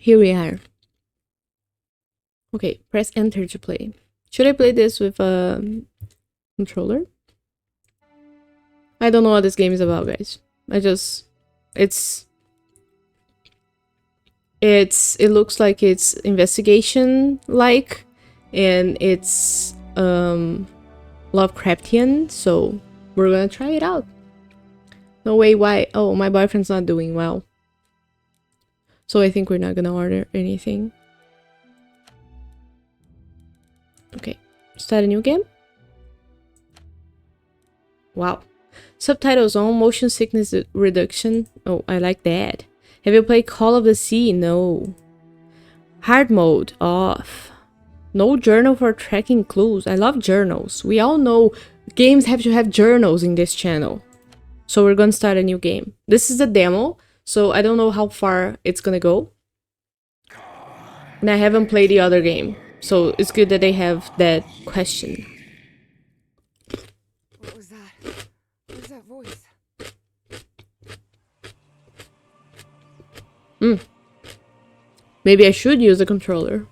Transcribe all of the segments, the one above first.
Here we are. Okay, press enter to play. Should I play this with a controller? I don't know what this game is about, guys. It looks like it's investigation like, and it's Lovecraftian, so we're gonna try it out. No way, why? Oh, my boyfriend's not doing well. So I think we're not gonna order anything. Okay, start a new game. Wow. Subtitles on, motion sickness reduction. Oh, I like that. Have you played Call of the Sea? No. Hard mode off. No journal for tracking clues. I love journals. We all know games have to have journals in this channel. So we're gonna start a new game. This is a demo, so I don't know how far it's gonna go. And I haven't played the other game, so it's good that they have that question. What was that? What was that voice? Maybe I should use a controller.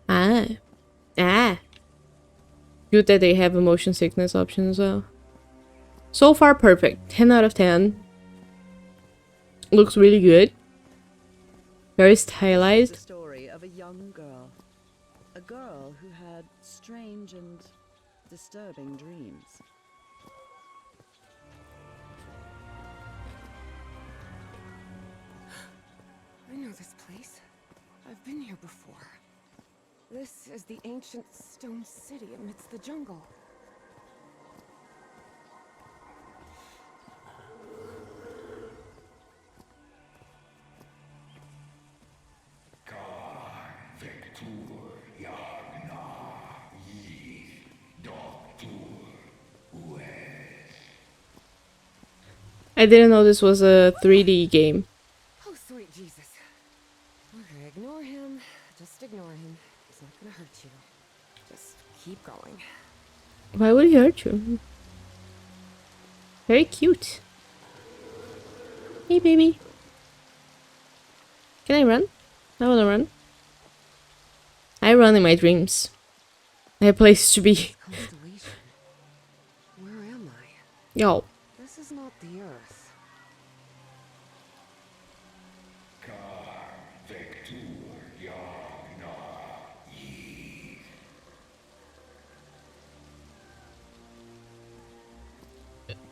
Ah. Good that they have a motion sickness option as well. So far, perfect. 10 out of 10. Looks really good. Very stylized. The story of a young girl. A girl who had strange and disturbing dreams. I know this place. I've been here before. This is the ancient stone city amidst the jungle. I didn't know this was a 3D game. Oh, sweet Jesus. Okay, ignore him. Just ignore him. He's not gonna hurt you. Just keep going. Why would he hurt you? Very cute. Hey, baby. Can I run? I wanna run. I run in my dreams. I have places to be. Constellation. Where am I? Yo. This is not the Earth.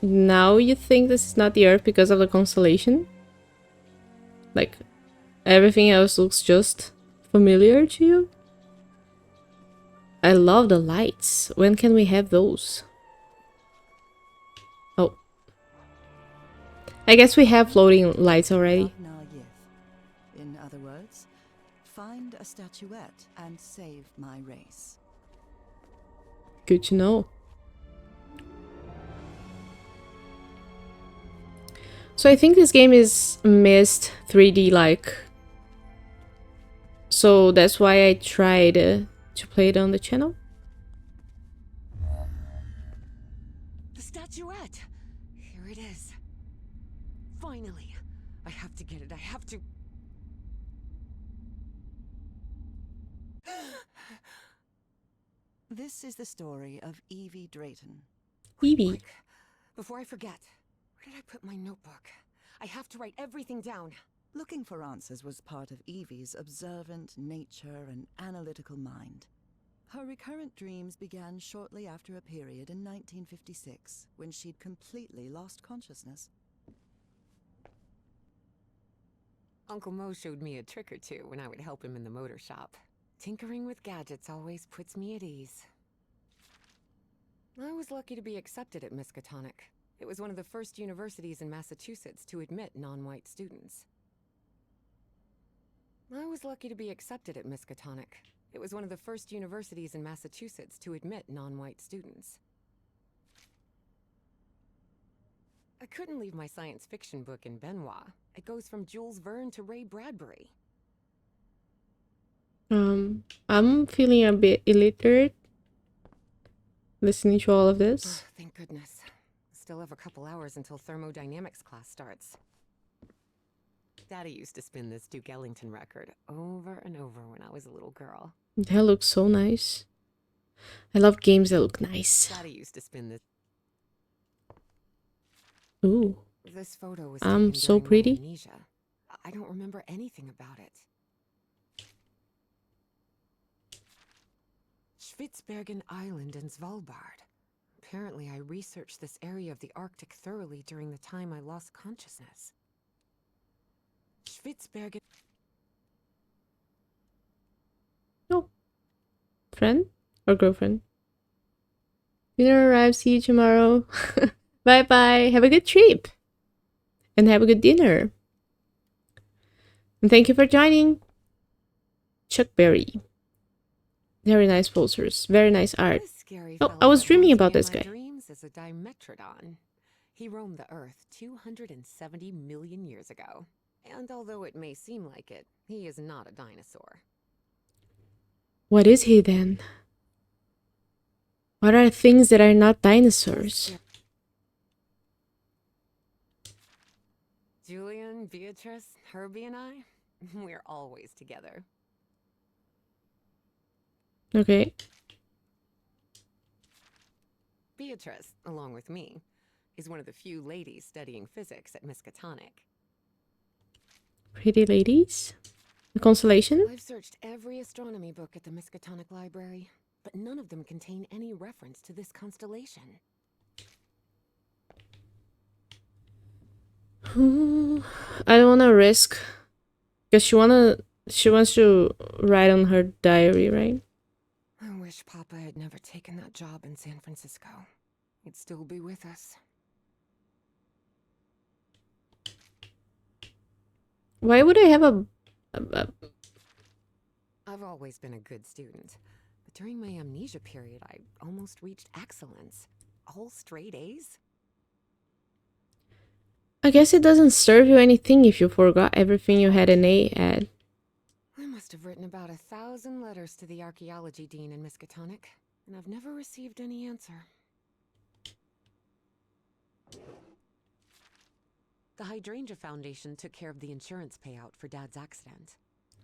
Now you think this is not the Earth because of the constellation? Like, everything else looks just familiar to you? I love the lights. When can we have those? Oh. I guess we have floating lights already. In other words, find a statuette and save my race. Good to know. So I think this game is Mist 3D-like. So that's why I tried to play it on the channel. The statuette! Here it is. Finally. I have to get it. I have to... This is the story of Evie Drayton. Evie. Quick, before I forget. Where did I put my notebook? I have to write everything down. Looking for answers was part of Evie's observant nature and analytical mind. Her recurrent dreams began shortly after a period in 1956, when she'd completely lost consciousness. Uncle Mo showed me a trick or two when I would help him in the motor shop. Tinkering with gadgets always puts me at ease. I was lucky to be accepted at Miskatonic. It was one of the first universities in Massachusetts to admit non-white students. I was lucky to be accepted at Miskatonic. It was one of the first universities in Massachusetts to admit non-white students. I couldn't leave my science fiction book in Benoit. It goes from Jules Verne to Ray Bradbury. I'm feeling a bit illiterate listening to all of this. Oh, thank goodness. still have a couple hours until thermodynamics class starts. Daddy used to spin this Duke Ellington record over and over when I was a little girl. That looks so nice. I love games that look nice. Daddy used to spin this. Ooh. This photo was I'm taken so during my pretty. amnesia. I don't remember anything about it. Spitsbergen Island and Svalbard. Apparently, I researched this area of the Arctic thoroughly during the time I lost consciousness. Spitsbergen. Oh. Friend or girlfriend? Dinner arrives. See you tomorrow. Bye bye. Have a good trip. And have a good dinner. And thank you for joining. Chuck Berry. Very nice posters. Very nice art. Oh, I was dreaming about this guy. Dreams is a Dimetrodon. He roamed the Earth 270 million years ago. And although it may seem like it, he is not a dinosaur. What is he then? What are things that are not dinosaurs? Julian, Beatrice, Herbie, and I, we're always together. Okay. Beatrice, along with me, is one of the few ladies studying physics at Miskatonic. Pretty ladies? A constellation? I've searched every astronomy book at the Miskatonic library, but none of them contain any reference to this constellation. I don't want to risk, because she wants to write on her diary, right? I wish Papa had never taken that job in San Francisco. He'd still be with us. Why would I have a I've always been a good student, but during my amnesia period, I almost reached excellence. All straight A's? I guess it doesn't serve you anything if you forgot everything you had an A at. I must have written about 1,000 letters to the archaeology dean in Miskatonic, and I've never received any answer. The Hydrangea Foundation took care of the insurance payout for Dad's accident.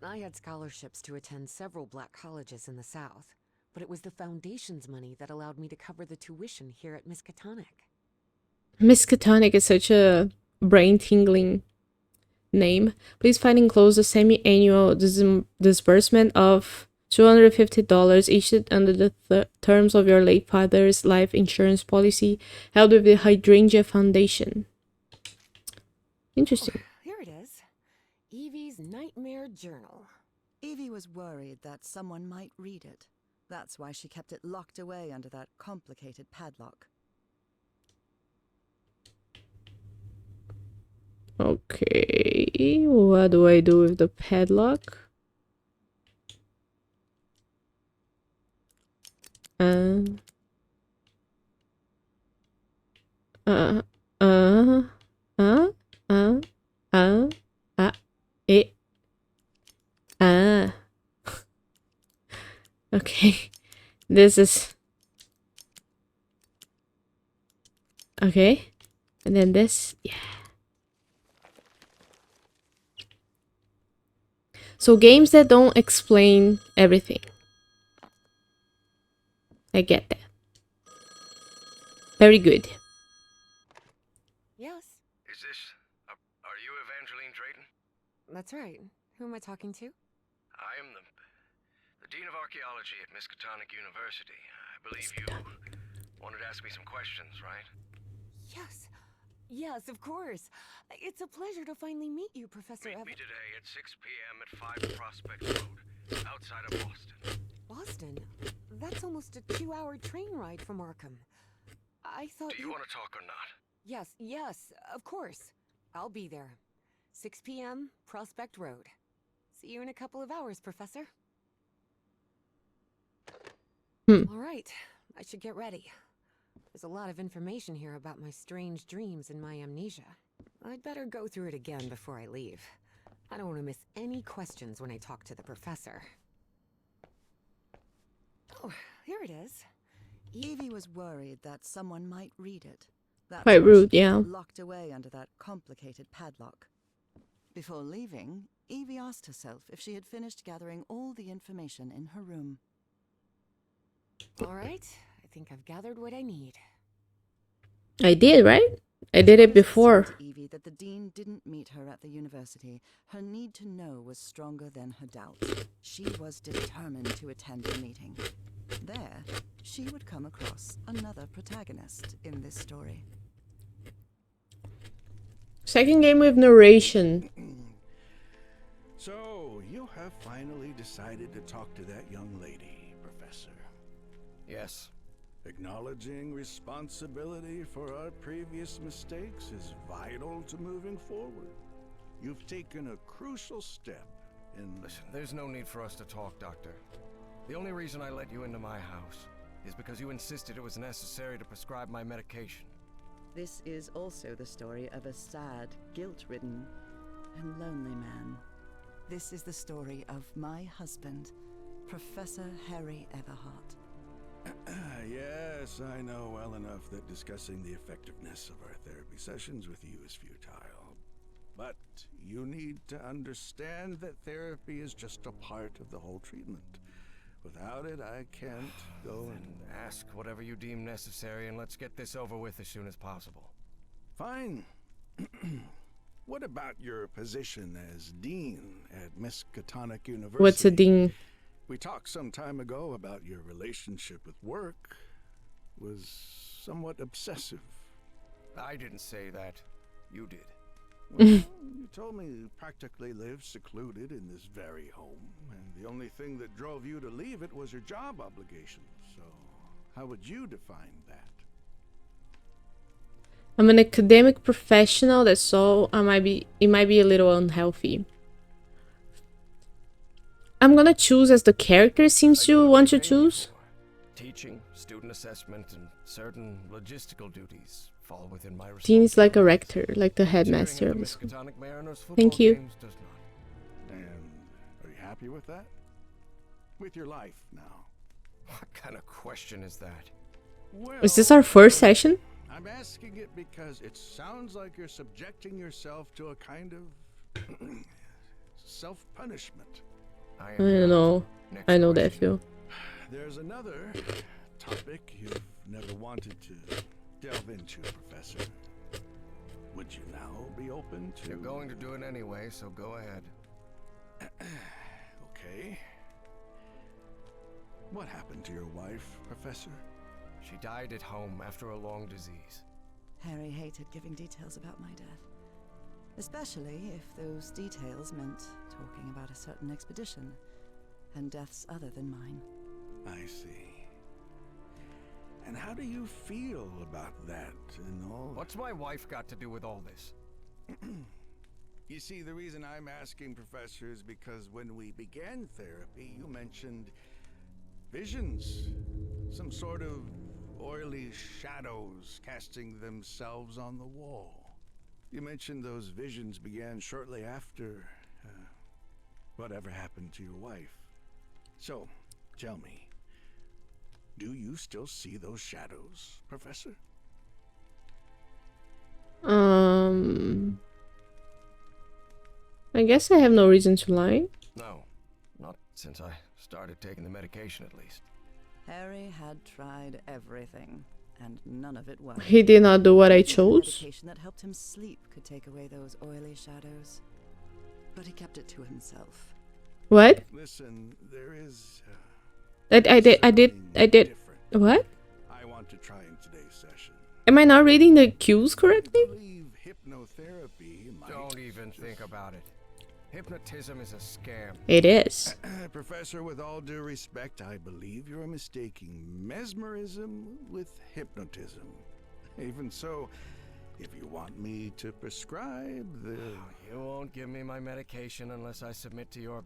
I had scholarships to attend several black colleges in the South, but it was the foundation's money that allowed me to cover the tuition here at Miskatonic. Miskatonic is such a brain-tingling name. Please find enclosed a semi-annual disbursement of $250 issued under the terms of your late father's life insurance policy held with the Hydrangea Foundation. Interesting. Oh, here it is. Evie's Nightmare Journal. Evie was worried that someone might read it. That's why she kept it locked away under that complicated padlock. Okay, what do I do with the padlock? Okay, this is okay, and then this, yeah. So games that don't explain everything. I get that. Very good. Yes, Is this... are you Evangeline Drayton? that's right. Who am I talking to? I am the Dean of Archaeology at Miskatonic University. I believe you wanted to ask me some questions, right? Yes. Yes, of course. It's a pleasure to finally meet you, Professor Meet Ev- me today at 6 p.m. at 5 Prospect Road, outside of Boston. Boston? That's almost a 2-hour train ride from Arkham. I thought Do you want to talk or not? Yes, of course. I'll be there. 6 p.m., Prospect Road. See you in a couple of hours, Professor. All right, I should get ready. There's a lot of information here about my strange dreams and my amnesia. I'd better go through it again before I leave. I don't want to miss any questions when I talk to the professor. Oh, here it is. Evie was worried that someone might read it. That's Quite why rude, she kept yeah. it locked away under that complicated padlock. Before leaving, Evie asked herself if she had finished gathering all the information in her room. All right, I think I've gathered what I need. I did, right? I As did much it as seemed before. to Evie that the dean didn't meet her at the university, her need to know was stronger than her doubts. She was determined to attend the meeting. There, she would come across another protagonist in this story. Second game with narration. So, you have finally decided to talk to that young lady, Professor. Yes. Acknowledging responsibility for our previous mistakes is vital to moving forward. You've taken a crucial step in... Listen, there's no need for us to talk, Doctor. The only reason I let you into my house is because you insisted it was necessary to prescribe my medication. This is also the story of a sad, guilt-ridden, and lonely man. This is the story of my husband, Professor Harry Everhart. Yes, I know well enough that discussing the effectiveness of our therapy sessions with you is futile. But you need to understand that therapy is just a part of the whole treatment. Without it, I can't go and... Ask whatever you deem necessary and let's get this over with as soon as possible. Fine. What about your position as dean at Miskatonic University? What's a ding? We talked some time ago about your relationship with work was somewhat obsessive. I didn't say that. You did. Well, you told me you practically lived secluded in this very home, and the only thing that drove you to leave it was your job obligations. So, how would you define that? I'm an academic professional, that's all. It might be a little unhealthy. I'm gonna choose as the character seems to want to choose. Teaching, student assessment, and certain logistical duties fall within my Dean is like a responsibilities. rector, like the headmaster Cheering of at the the school. Miskatonic Mariners football Thank you. games does not. And are you happy with that? With your life now? What kind of question is that? Well, Is this our first session? I'm asking it because it sounds like you're subjecting yourself to a kind of self-punishment. I I am don't not. know. Next I know that question. feel. There's another topic you've never wanted to delve into, Professor. Would you now be open to... You're going to do it anyway, so go ahead. Okay. What happened to your wife, Professor? She died at home after a long disease. Harry hated giving details about my death, especially if those details meant talking about a certain expedition and deaths other than mine. I see. And how do you feel about that and all? What's my wife got to do with all this? You see, the reason I'm asking, Professor, is because when we began therapy, you mentioned visions. Some sort of oily shadows casting themselves on the wall. You mentioned those visions began shortly after whatever happened to your wife. So, tell me, do you still see those shadows, Professor? I guess I have no reason to lie. No, not since I started taking the medication, at least. Harry had tried everything, and none of it worked. He did not do what I Even the chose. medication that helped him sleep could take away those oily shadows, but he kept it to himself. What? Listen, there is I did. something different What? I want to try in today's session. Am I not reading the cues I correctly? believe hypnotherapy might Don't even think just- about it. Hypnotism is a scam. It is. Professor, with all due respect, I believe you're mistaking mesmerism with hypnotism. Even so, if you want me to prescribe the... You won't give me my medication unless I submit to your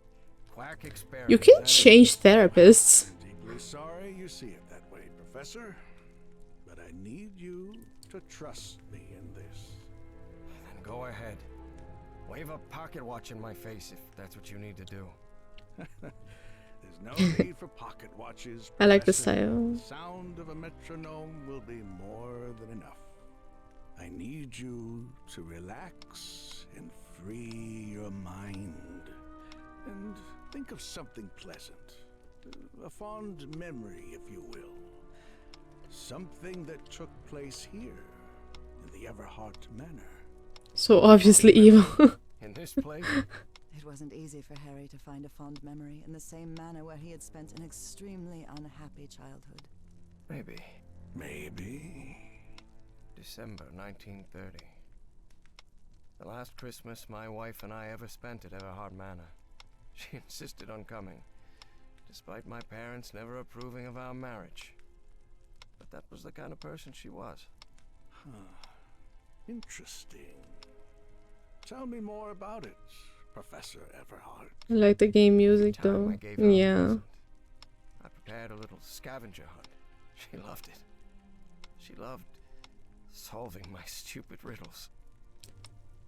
quack experiment. You can That is- change therapists. I'm deeply sorry you see it that way, Professor. But I need you to trust me in this. Then go ahead. Wave a pocket watch in my face if that's what you need to do. There's no need for pocket watches. I like the Professor. style. The sound of a metronome will be more than enough. need you to relax and free your mind. And think of something pleasant. A fond memory, if you will. Something that took place here, in the Everhart Manor. So obviously evil. In this place? It wasn't easy for Harry to find a fond memory in the same manor where he had spent an extremely unhappy childhood. Maybe. Maybe. December 1930. The last Christmas my wife and I ever spent at Everhart Manor. She insisted on coming, despite my parents never approving of our marriage. But that was the kind of person she was. Huh. Interesting. Tell me more about it, Professor Everhart. I like the game music Time though. I gave her a Yeah. present. I prepared a little scavenger hunt. She loved it. She loved solving my stupid riddles.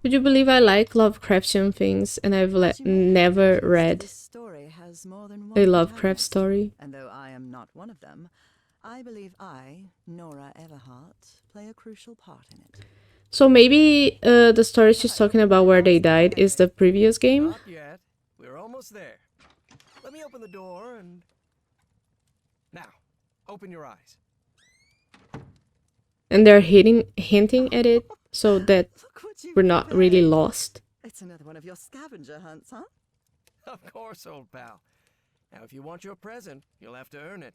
Would you believe I like Lovecraftian things and I've But you may never notice read this story has more than a one Lovecraft protagonist. story? And though I am not one of them, I believe I, Nora Everhart, play a crucial part in it. So maybe the story she's talking about where they died is the previous game? Not yet. We're almost there. Let me open the door and... Now, open your eyes. And they're hinting at it so that Look what you've we're not really prepared. lost. It's another one of your scavenger hunts, huh? Of course, old pal. Now, if you want your present, you'll have to earn it.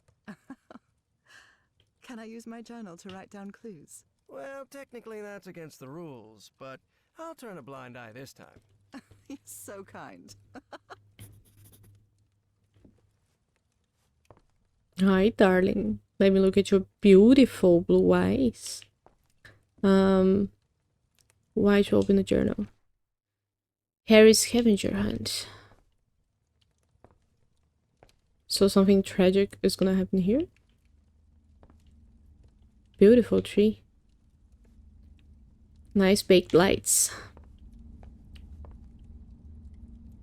Can I use my journal to write down clues? Well, technically that's against the rules, but I'll turn a blind eye this time. You're so kind. Hi, darling. Let me look at your beautiful blue eyes. Why to open the journal? Harry's scavenger hunt. So something tragic is gonna happen here? Beautiful tree. Nice baked lights.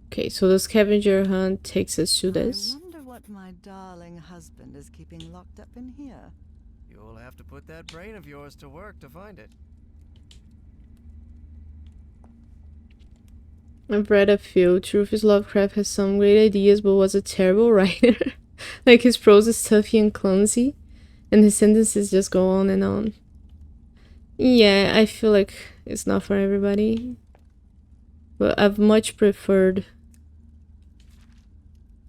Okay, so the scavenger hunt takes us to this. I wonder what my darling husband is keeping locked up in here. You'll have to put that brain of yours to work to find it. I've read a few. Truth is, Lovecraft has some great ideas, but was a terrible writer. Like, his prose is stuffy and clumsy, and his sentences just go on and on. Yeah, I feel like it's not for everybody. But I've much preferred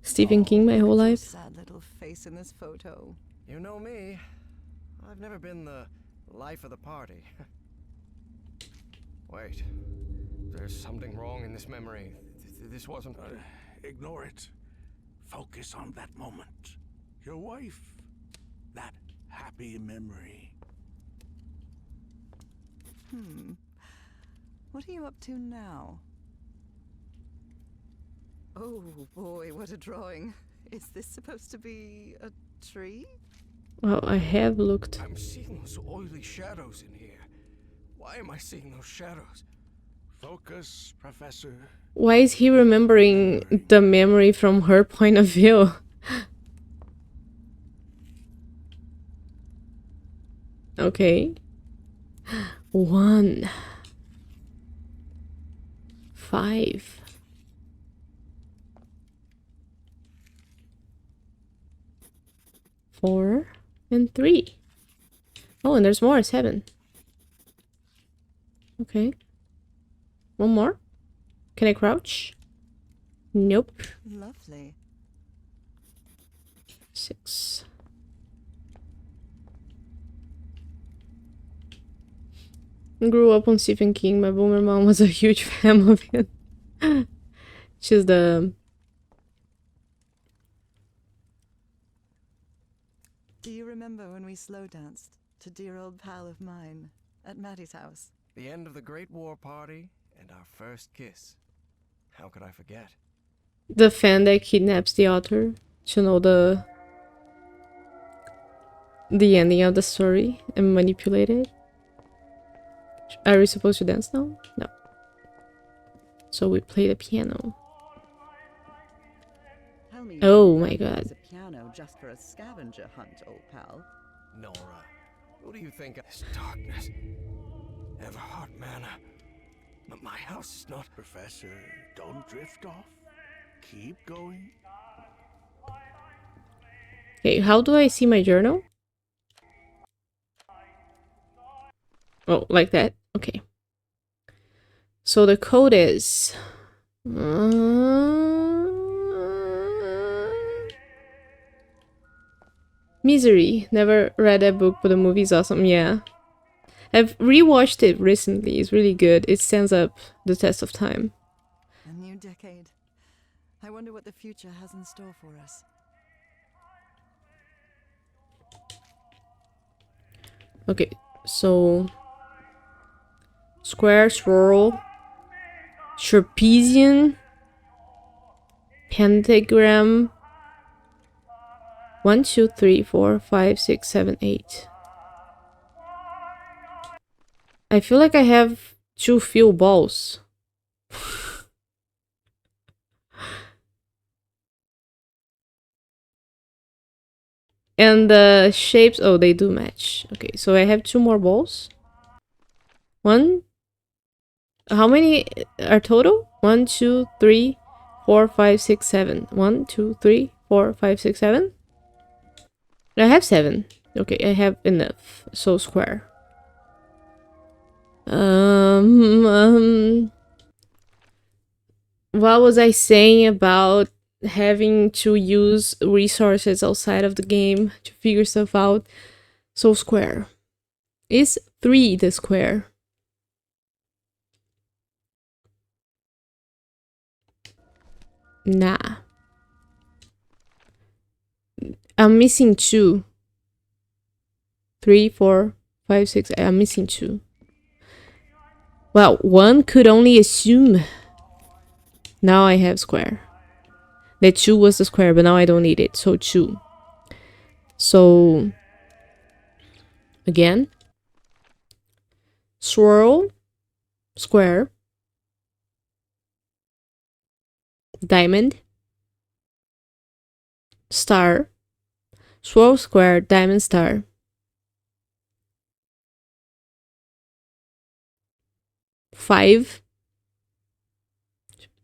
Stephen King my whole Look at your life. sad little face in this photo. You know me. I've never been the life of the party. Wait. There's something wrong in this memory. This wasn't... Ignore it. Focus on that moment. Your wife. That happy memory. What are you up to now? Oh boy, what a drawing. Is this supposed to be a tree? Well, I have looked. I'm seeing those oily shadows in here. Why am I seeing those shadows? Focus, Professor. Why is he remembering the memory from her point of view? Okay. 1, 5. 4 and 3. Oh, and there's more. 7. Okay. One more. Can I crouch? Nope. Lovely. 6. Grew up on Stephen King. My boomer mom was a huge fan of him. She's the... Do you remember when we slow danced to dear old pal of mine at Maddie's house? The end of the Great War Party and our first kiss. How could I forget? The fan that kidnaps the author to know the ending of the story and manipulate it. Are we supposed to dance now? No. So we play the piano. Tell me you Oh didn't my recognize god. a piano just for a scavenger hunt, old pal. Nora, who do you think? This darkness. Everhard Manor. But my house is not. Professor, don't drift off. Keep going. Okay, how do I see my journal? Oh, like that. Okay. So the code is... Misery. Never read that book, but the movie's awesome. Yeah. I've rewatched it recently. It's really good. It stands up the test of time. A new decade. I wonder what the future has in store for us. Okay, so... Square, swirl, trapezium, pentagram. 1, 2, 3, 4, 5, 6, 7, 8. I feel like I have too few balls. And the shapes, oh, they do match. Okay, so I have 2 more balls. 1. How many are total? 1, 2, 3, 4, 5, 6, 7. 1, 2, 3, 4, 5, 6, 7. I have 7. Okay, I have enough. So square. What was I saying about having to use resources outside of the game to figure stuff out? So square. Is 3 the square? Nah. I'm missing 2. 3, 4, 5, 6. I'm missing 2. Well, one could only assume. Now I have square. The 2 was the square, but now I don't need it. So 2. So again, swirl, square, diamond, star, swirl, square, diamond, star. 5,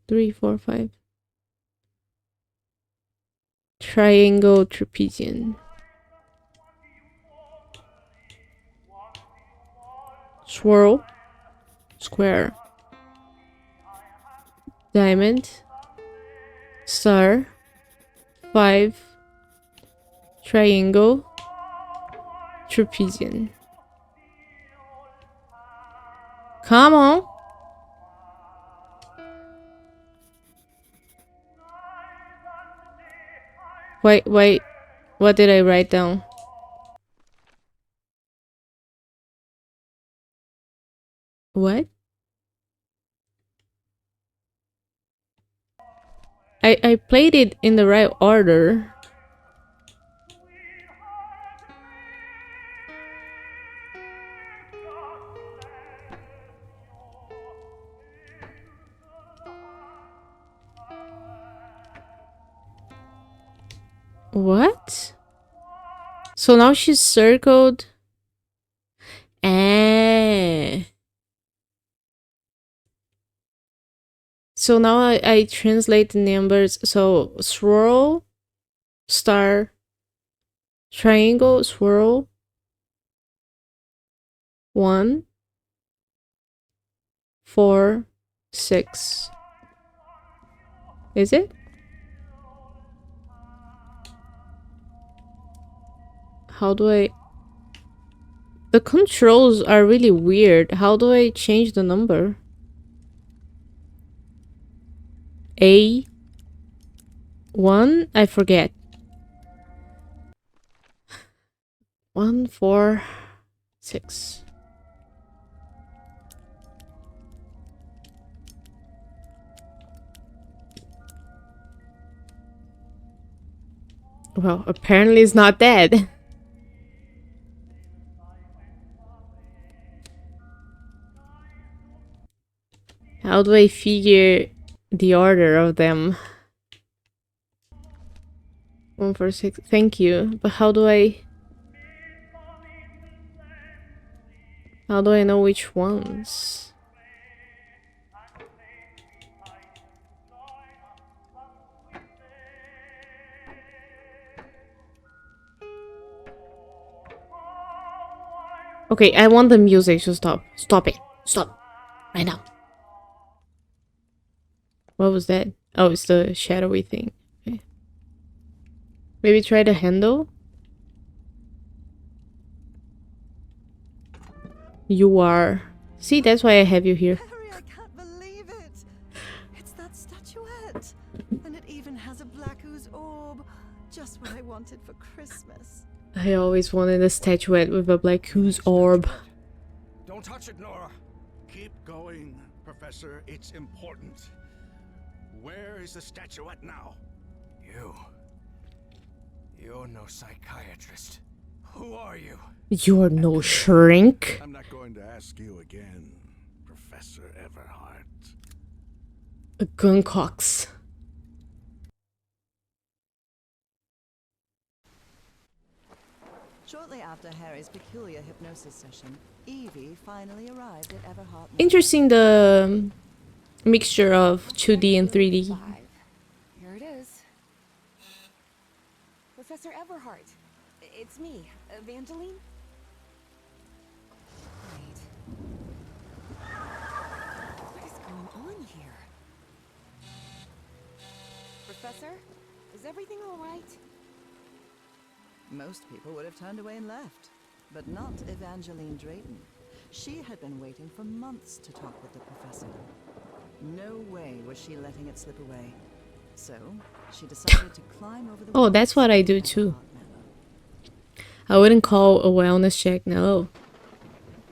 3, 4, 5. Triangle, trapezium. Swirl, square, diamond, star, 5, triangle, trapezium. Come on. Wait, what did I write down? What? I played it in the right order. What? So now she's circled. Eh. So now I translate the numbers. So swirl, star, triangle, swirl. 1, 4, 6. Is it? How do I... The controls are really weird. How do I change the number? A 1? I forget. 1, 4, 6. Well, apparently it's not dead. How do I figure the order of them? 1, 4, 6. Thank you. But how do I How do I know which ones? Okay, I want the music to stop. Stop it. Stop. Right now. What was that? Oh, it's the shadowy thing. Okay. Maybe try the handle. You are. See, that's why I have you here. Harry, I can't believe it. It's that statuette. And it even has a black ooze orb. Just what I wanted for Christmas. I always wanted a statuette with a black ooze orb. Don't touch it, Nora. Keep going, Professor. It's important. Where is the statuette now? You're no psychiatrist. Who are you? You're no shrink. I'm not going to ask you again, Professor Everhart. A guncox. Shortly after Harry's peculiar hypnosis session, Evie finally arrived at Everhart Manor. Interesting, the mixture of 2D and 3D. Here it is. Professor Everhart. It's me, Evangeline. Wait. What is going on here? Professor, is everything all right? Most people would have turned away and left, but not Evangeline Drayton. She had been waiting for months to talk with the professor. No way was she letting it slip away. So, she decided to climb over the Oh, that's what I do walls of too. Everhart Manor. I wouldn't call a wellness check, no.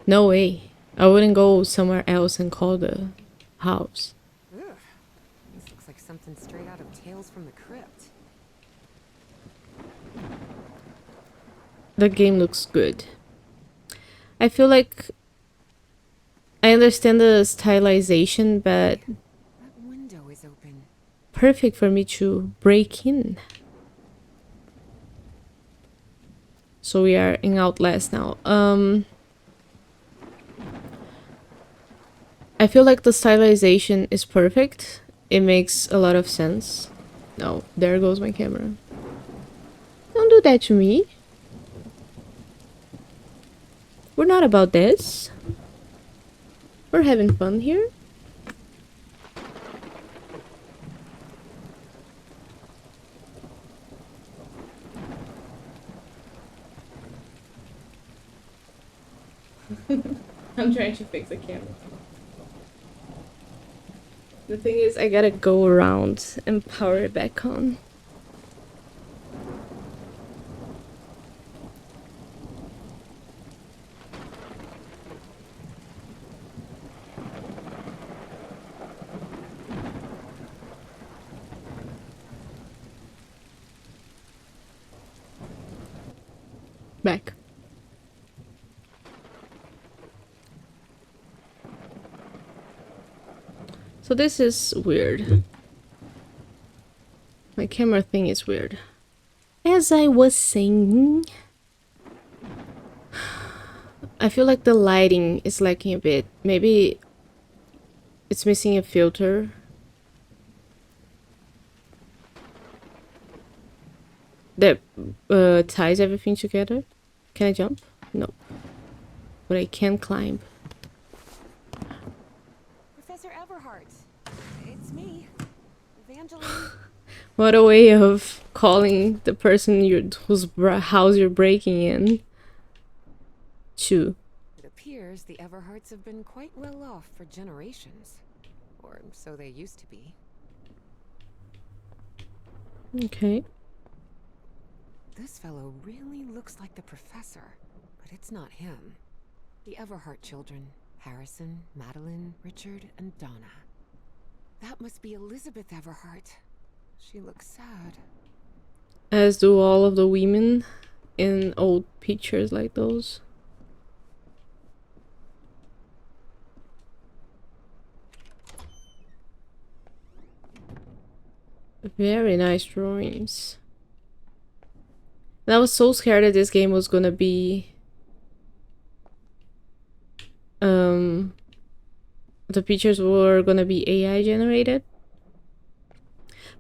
No way. I wouldn't go somewhere else and call the house. Ugh. This looks like something straight out of Tales from the Crypt. The game looks good. I feel like I understand the stylization, but That window is open. perfect for me to break in. So we are in Outlast now. I feel like the stylization is perfect. It makes a lot of sense. No, there goes my camera. Don't do that to me. We're not about this. We're having fun here. I'm trying to fix the camera. The thing is, I gotta go around and power it back on. Back. So this is weird. My camera thing is weird. As I was saying, I feel like the lighting is lacking a bit. Maybe it's missing a filter. That ties everything together. Can I jump? No. But I can climb. Professor Everhart. It's me, Evangeline. What a way of calling the person whose house you're breaking in. Chew. It appears the Everharts have been quite well off for generations. Or so they used to be. Okay. This fellow really looks like the professor, but it's not him. The Everhart children, Harrison, Madeline, Richard, and Donna. That must be Elizabeth Everhart. She looks sad. As do all of the women in old pictures like those. Very nice drawings. And I was so scared that this game was gonna be the pictures were gonna be AI generated.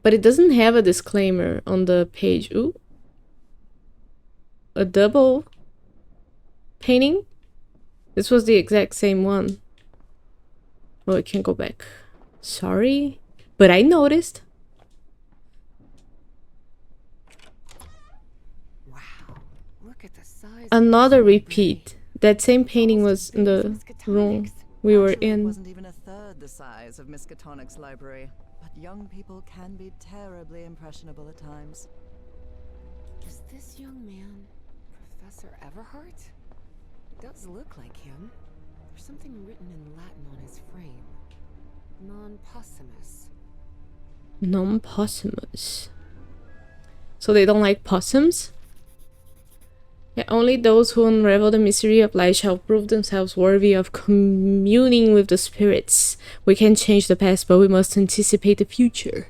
But it doesn't have a disclaimer on the page. Ooh. A double painting? This was the exact same one. Oh, I can't go back. Sorry. But I noticed. Wow, look at the size. Another repeat. That same painting was in the room we were Actually, it in. wasn't even a third the size of Miskatonic's library, but young people can be terribly impressionable at times. Is this young man Professor Everhart? It does look like him. There's something written in Latin on his frame. Non-possumus. Non-possumus. So they don't like possums? Yeah, only those who unravel the mystery of life shall prove themselves worthy of communing with the spirits. We can change the past, but we must anticipate the future.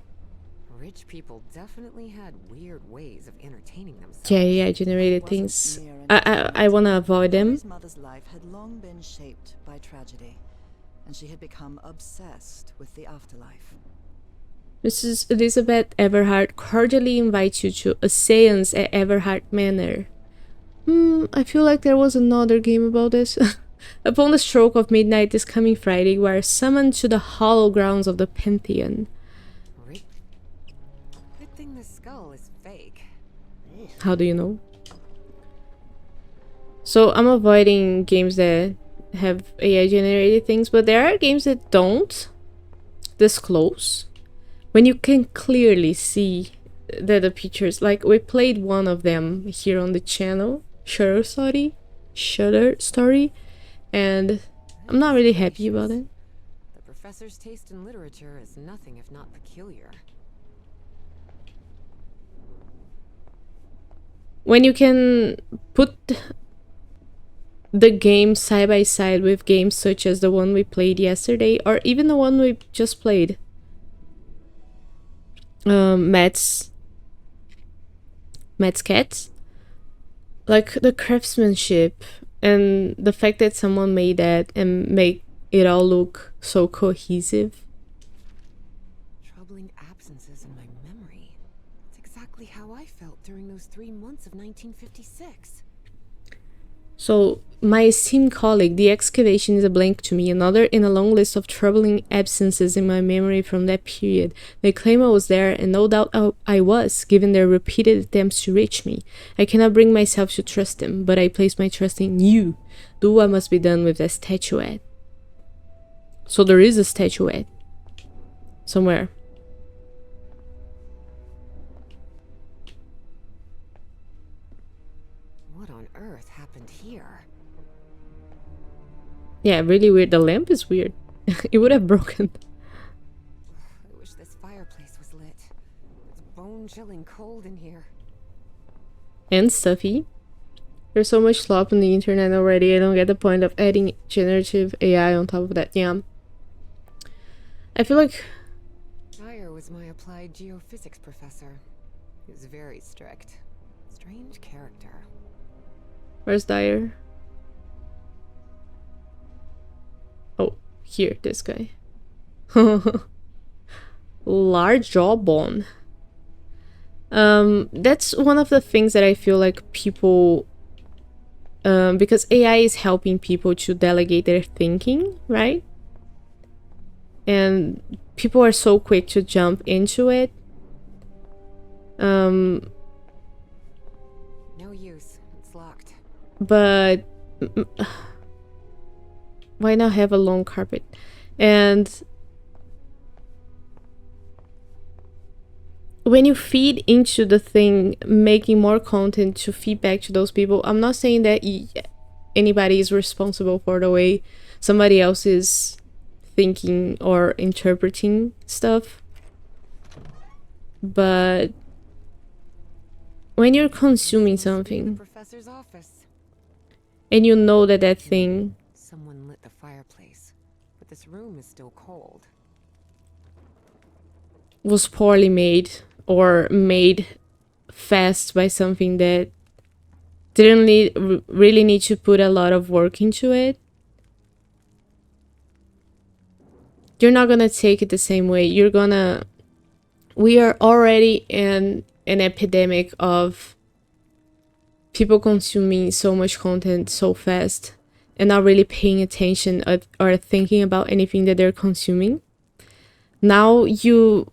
Rich people definitely had weird ways of entertaining themselves. Yeah, I generated things. I wanna avoid them. Tori's mother's life had long been shaped by tragedy, and she had become obsessed with the afterlife. Mrs. Elizabeth Everhart cordially invites you to a séance at Everhart Manor. I feel like there was another game about this. Upon the stroke of midnight this coming Friday, we are summoned to the hollow grounds of the Pantheon. Good thing the skull is fake. How do you know? So I'm avoiding games that have AI generated things, but there are games that don't disclose. When you can clearly see that the pictures, like we played one of them here on the channel, Shutter Story, and I'm not really happy about it. The professor's taste in literature is nothing if not peculiar. When you can put the game side by side with games such as the one we played yesterday, or even the one we just played, Matt's Cats, like the craftsmanship and the fact that someone made that and make it all look so cohesive. Troubling absences in my memory. It's exactly how I felt during those 3 months of 1956. So, my esteemed colleague, the excavation is a blank to me, another in a long list of troubling absences in my memory from that period. They claim I was there, and no doubt I was, given their repeated attempts to reach me. I cannot bring myself to trust them, but I place my trust in you. Do what must be done with that statuette. So there is a statuette. Somewhere. What on earth happened here? Yeah, really weird. The lamp is weird. It would have broken. I wish this fireplace was lit. It's bone-chilling cold in here. And stuffy. There's so much slop on the internet already. I don't get the point of adding generative AI on top of that. Yeah. I feel like... Dyer was my applied geophysics professor. He was very strict. Strange character. Where's Dyer? Oh, here, this guy. Large jawbone. That's one of the things that I feel like people... because AI is helping people to delegate their thinking, right? And people are so quick to jump into it. No use. It's locked. But why not have a long carpet? And when you feed into the thing, making more content to feed back to those people, I'm not saying that anybody is responsible for the way somebody else is thinking or interpreting stuff, but when you're consuming something Professor's office. and you know that that thing Someone lit the fireplace, but this room is still cold. was poorly made or made fast by something that didn't really need to put a lot of work into it, you're not gonna take it the same way. You're gonna... We are already in an epidemic of people consuming so much content so fast and not really paying attention or thinking about anything that they're consuming. Now you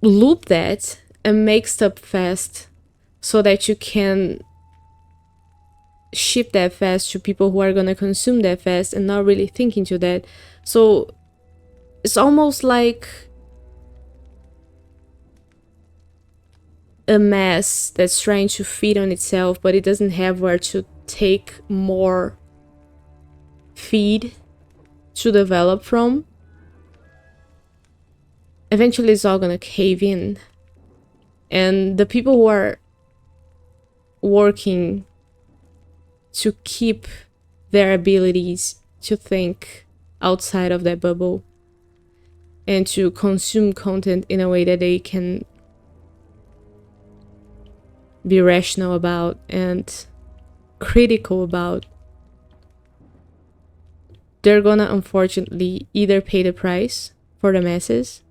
loop that and make stuff fast so that you can ship that fast to people who are gonna consume that fast and not really thinking to that. So it's almost like a mass that's trying to feed on itself, but it doesn't have where to take more feed to develop from. Eventually it's all gonna cave in. And the people who are working to keep their abilities to think outside of that bubble and to consume content in a way that they can be rational about and critical about, they're gonna unfortunately either pay the price for the masses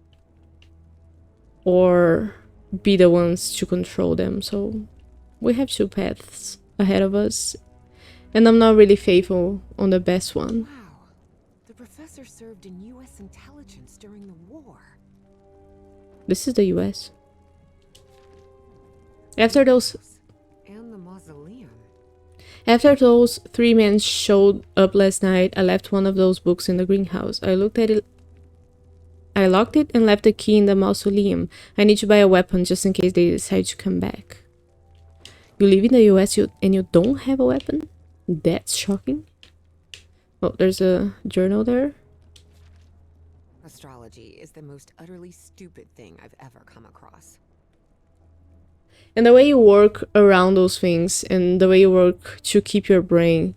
or be the ones to control them. So we have two paths ahead of us, and I'm not really faithful on the best one. Wow. The professor served in U.S. intelligence during the war. This is the US. After those And the mausoleum. After those three men showed up last night, I left one of those books in the greenhouse. I looked at it. I locked it and left the key in the mausoleum. I need to buy a weapon just in case they decide to come back. You live in the US and you don't have a weapon? That's shocking. Oh, there's a journal there. Astrology is the most utterly stupid thing I've ever come across. And the way you work around those things and the way you work to keep your brain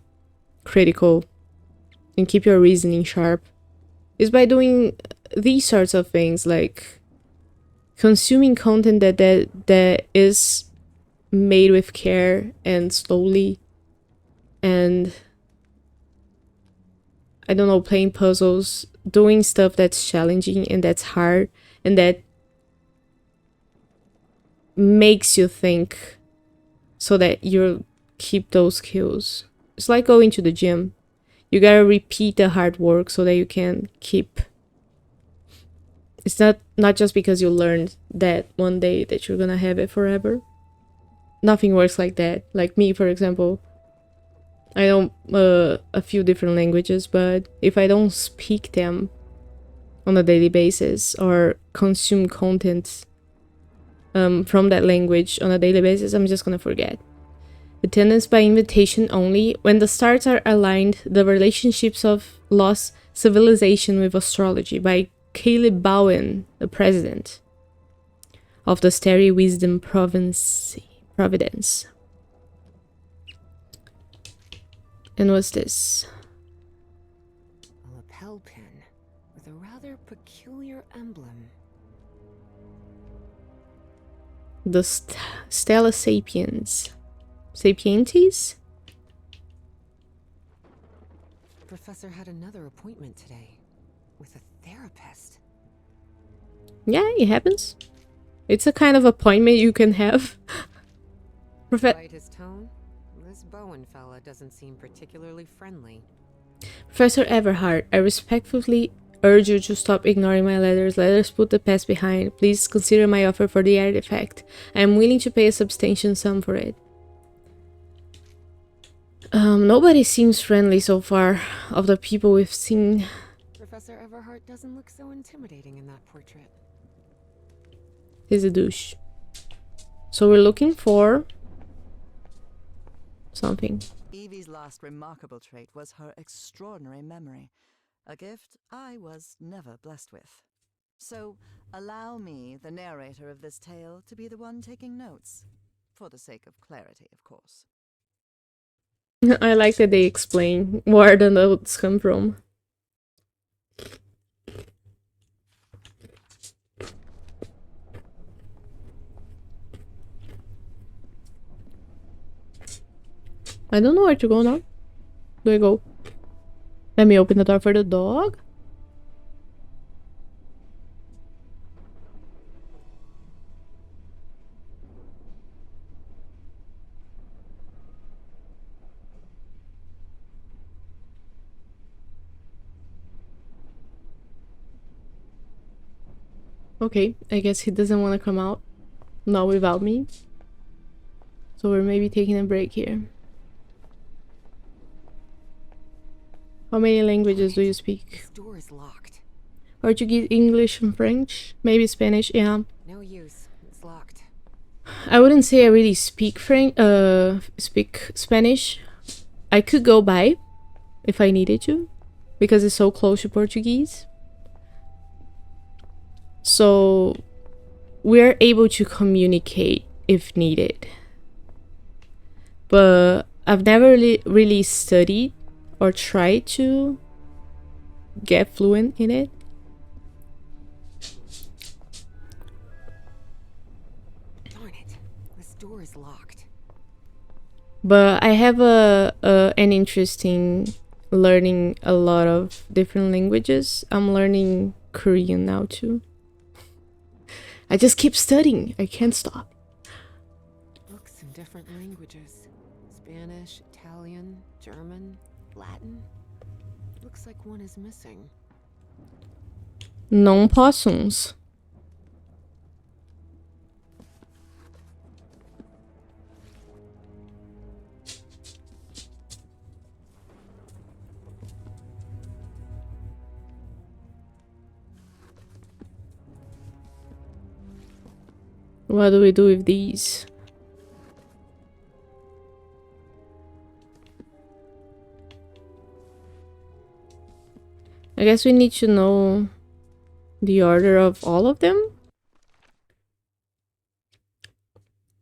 critical and keep your reasoning sharp is by doing these sorts of things, like consuming content that is made with care and slowly, and I don't know, playing puzzles, doing stuff that's challenging and that's hard and that makes you think so that you keep those skills. It's like going to the gym. You gotta repeat the hard work so that you can keep. It's not just because you learned that one day that you're gonna have it forever. Nothing works like that. Like me, for example, I know a few different languages, but if I don't speak them on a daily basis or consume content from that language on a daily basis, I'm just gonna forget. Attendance by invitation only. When the stars are aligned, the relationships of lost civilization with astrology, by Caleb Bowen, the president of the Starry Wisdom Providence. And what's this? A lapel pin with a rather peculiar emblem. The Stella Sapiens. Sapientes? Professor had another appointment today with a therapist. Yeah, it happens. It's a kind of appointment you can have. Despite his tone, this Bowen fella doesn't seem particularly friendly. Professor Everhart, I respectfully urge you to stop ignoring my letters. Let us put the past behind. Please consider my offer for the artifact. I am willing to pay a substantial sum for it. Nobody seems friendly so far of the people we've seen. Professor Everhart doesn't look so intimidating in that portrait. He's a douche. So we're looking for something. Evie's last remarkable trait was her extraordinary memory, a gift I was never blessed with. So allow me, the narrator of this tale, to be the one taking notes, for the sake of clarity, of course. I like that they explain where the notes come from. I don't know where to go now. Do I go? Let me open the door for the dog. Okay, I guess he doesn't want to come out. Not without me. So we're maybe taking a break here. How many languages do you speak? This door is locked. Portuguese, English, and French? Maybe Spanish, yeah. No use. It's locked. I wouldn't say I really speak speak Spanish. I could go by if I needed to, because it's so close to Portuguese. So we're able to communicate if needed. But I've never really studied or tried to get fluent in it. Darn it. This door is locked. But I have an interest in learning a lot of different languages. I'm learning Korean now too. I just keep studying. I can't stop. Books in different languages. Spanish, Italian, German, Latin. Looks like one is missing. Não possums. What do we do with these? I guess we need to know the order of all of them.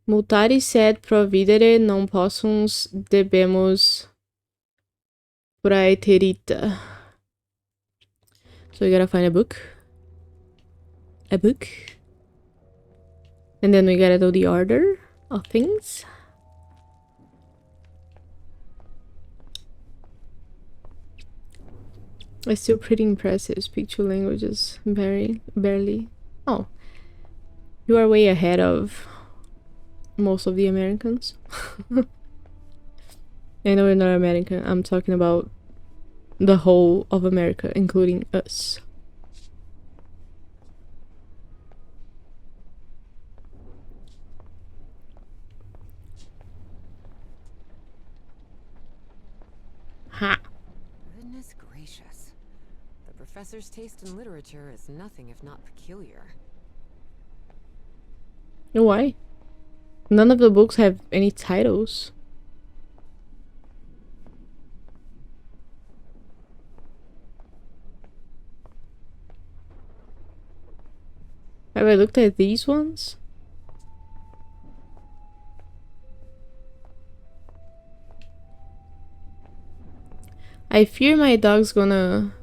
Multari sed providere non possumus debemos praeterita. So we gotta find a book. A book. And then we gotta know the order of things. It's still pretty impressive. Speak two languages. Barely. Oh. You are way ahead of most of the Americans. I know we're not American. I'm talking about the whole of America, including us. Ha! Goodness gracious. The professor's taste in literature is nothing if not peculiar. Why? None of the books have any titles. Have I looked at these ones? I fear my dog's gonna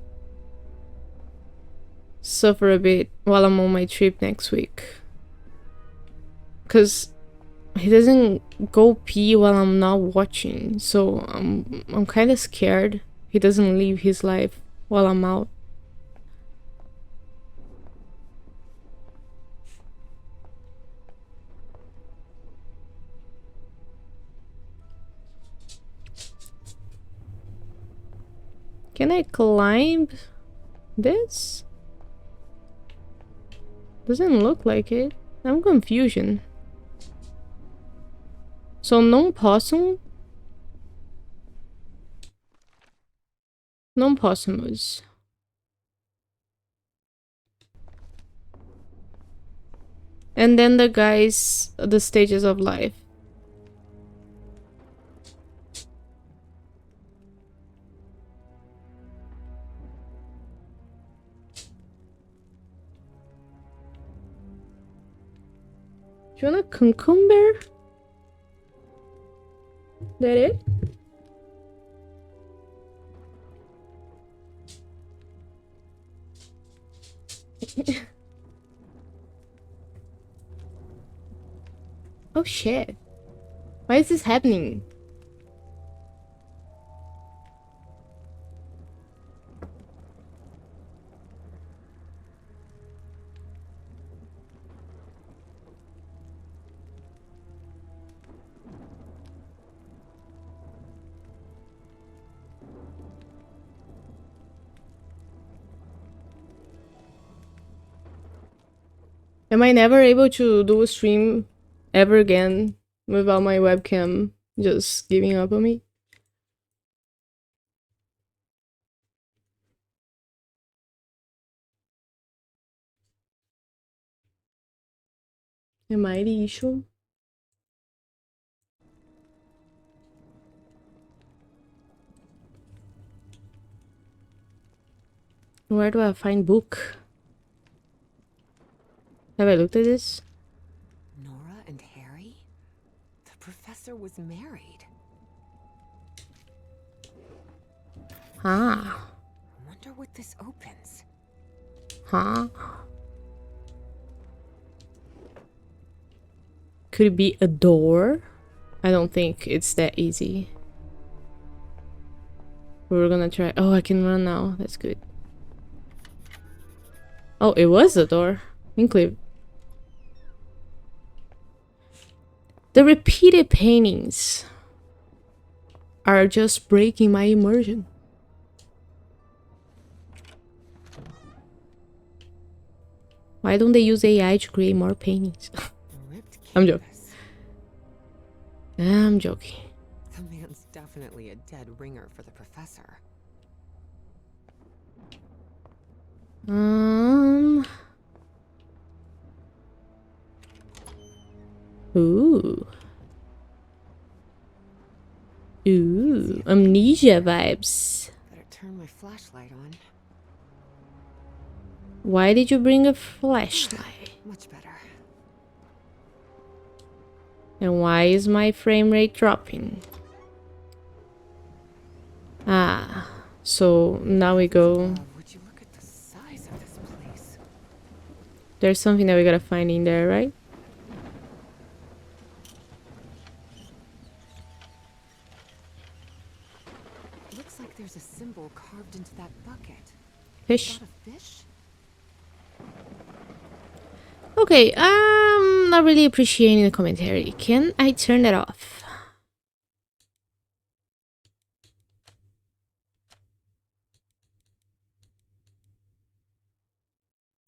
suffer a bit while I'm on my trip next week. Cause he doesn't go pee while I'm not watching, so I'm kind of scared he doesn't live his life while I'm out. Can I climb this? Doesn't look like it. I'm confusion. So non possum? Non possumus. And then the guys, the stages of life. Do you want a cucumber? That it? Oh shit. Why is this happening? Am I never able to do a stream ever again without my webcam just giving up on me? Am I the issue? Where do I find book? Have I looked at this? Nora and Harry? The professor was married. Ah. I wonder what this opens. Huh? Could it be a door? I don't think it's that easy. We're gonna try. Oh, I can run now. That's good. Oh, it was a door. Include. The repeated paintings are just breaking my immersion. Why don't they use AI to create more paintings? I'm joking. I'm joking. The man's definitely a dead ringer for the professor. Ooh. Ooh. Amnesia vibes. Better turn my flashlight on. Why did you bring a flashlight? Much better. And why is my frame rate dropping? Ah. So now we go. Would you look at the size of this place? There's something that we gotta find in there, right? Looks like there's a symbol carved into that bucket. Fish. Is that a fish? Okay, not really appreciating the commentary. Can I turn that off?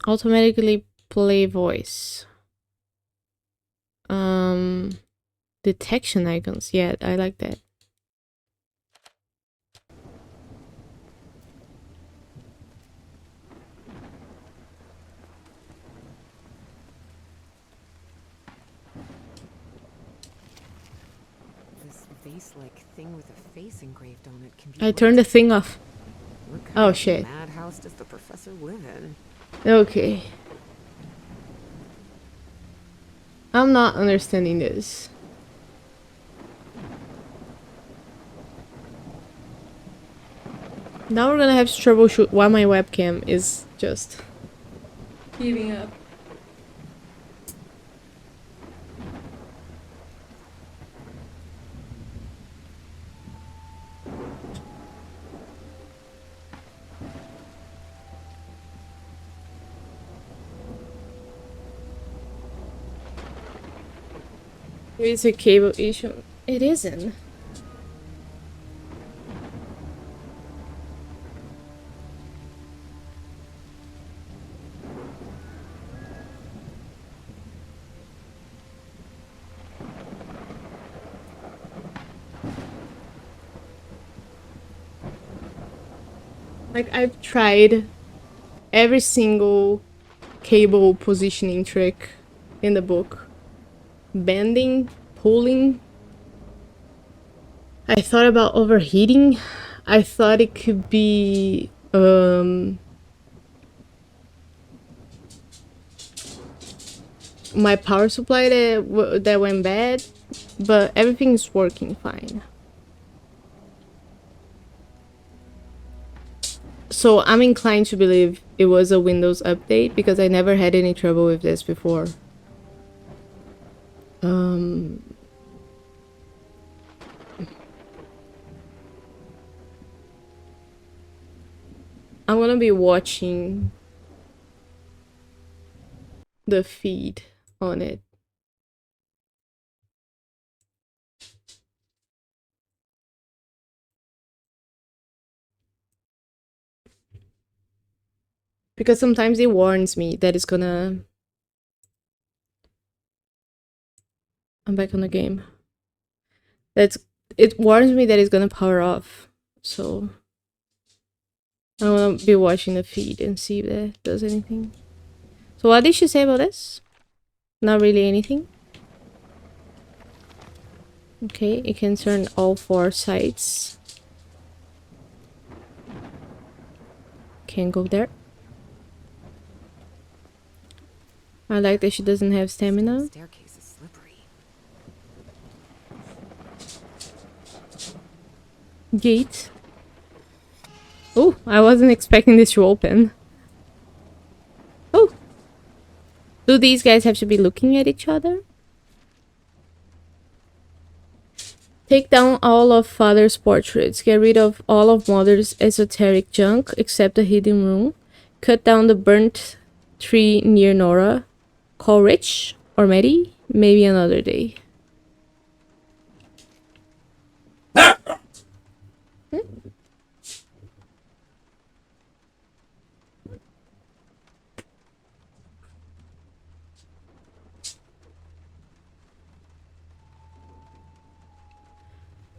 Automatically play voice. Detection icons. Yeah, I like that. This vase-like thing with a face engraved on it can be. I turned the thing off. What kind Oh of shit. madhouse does the professor live in? Okay. I'm not understanding this. Now we're gonna have to troubleshoot why my webcam is just giving up. It's a cable issue. It isn't. Like, I've tried every single cable positioning trick in the book. Bending, pulling. I thought about overheating. I thought it could be my power supply that went bad, but everything's working fine. So I'm inclined to believe it was a Windows update because I never had any trouble with this before. I'm gonna be watching the feed on it. Because sometimes it warns me that it's gonna I'm back on the game. It warns me that it's gonna power off. So I wanna be watching the feed and see if that does anything. So what did she say about this? Not really anything. Okay, it can turn all 4 sides. Can't go there. I like that she doesn't have stamina. Staircase is slippery. Gate. Oh, I wasn't expecting this to open. Oh. Do these guys have to be looking at each other? Take down all of Father's portraits. Get rid of all of Mother's esoteric junk, except the hidden room. Cut down the burnt tree near Nora. Call Rich or Maddie. Maybe another day.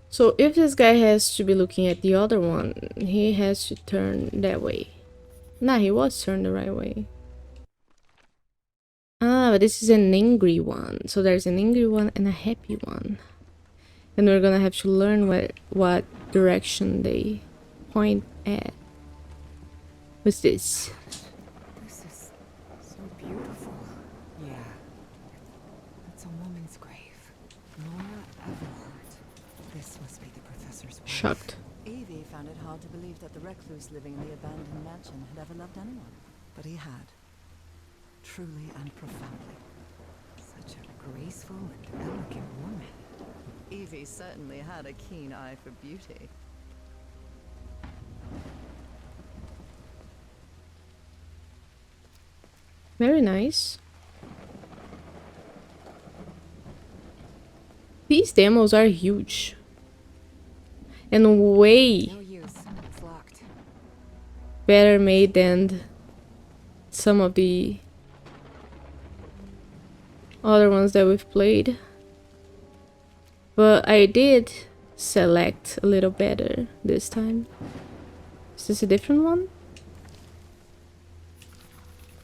So if this guy has to be looking at the other one, he has to turn that way. Nah, he was turned the right way. Ah, but this is an angry one. So there's an angry one and a happy one. And we're gonna have to learn what direction they point at. What's this? This is so beautiful. Yeah. It's a woman's grave. Nora Everhart. This must be the professor's wife. Shocked. Evie found it hard to believe that the recluse living in the abandoned mansion had ever loved anyone. But he had. Truly and profoundly. Such a graceful and elegant woman. Evie certainly had a keen eye for beauty. Very nice. These demos are huge. And way No use. It's locked. better made than some of the other ones that we've played. But I did select a little better this time. Is this a different one?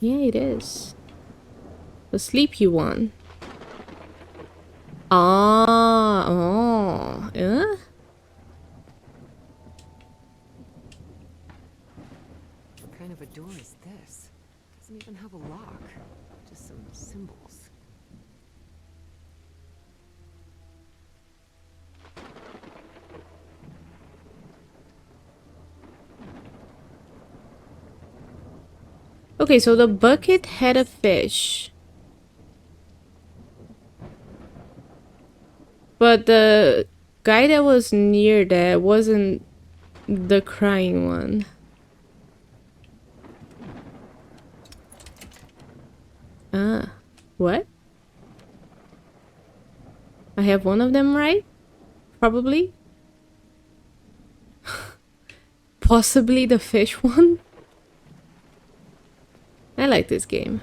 Yeah, it is. The sleepy one. Ah, oh, yeah. What kind of a door is this? Doesn't even have a lock. Just some symbols. Okay, so the bucket had a fish. But the guy that was near that wasn't the crying one. Ah, what? I have one of them right? Probably? Possibly the fish one? I like this game.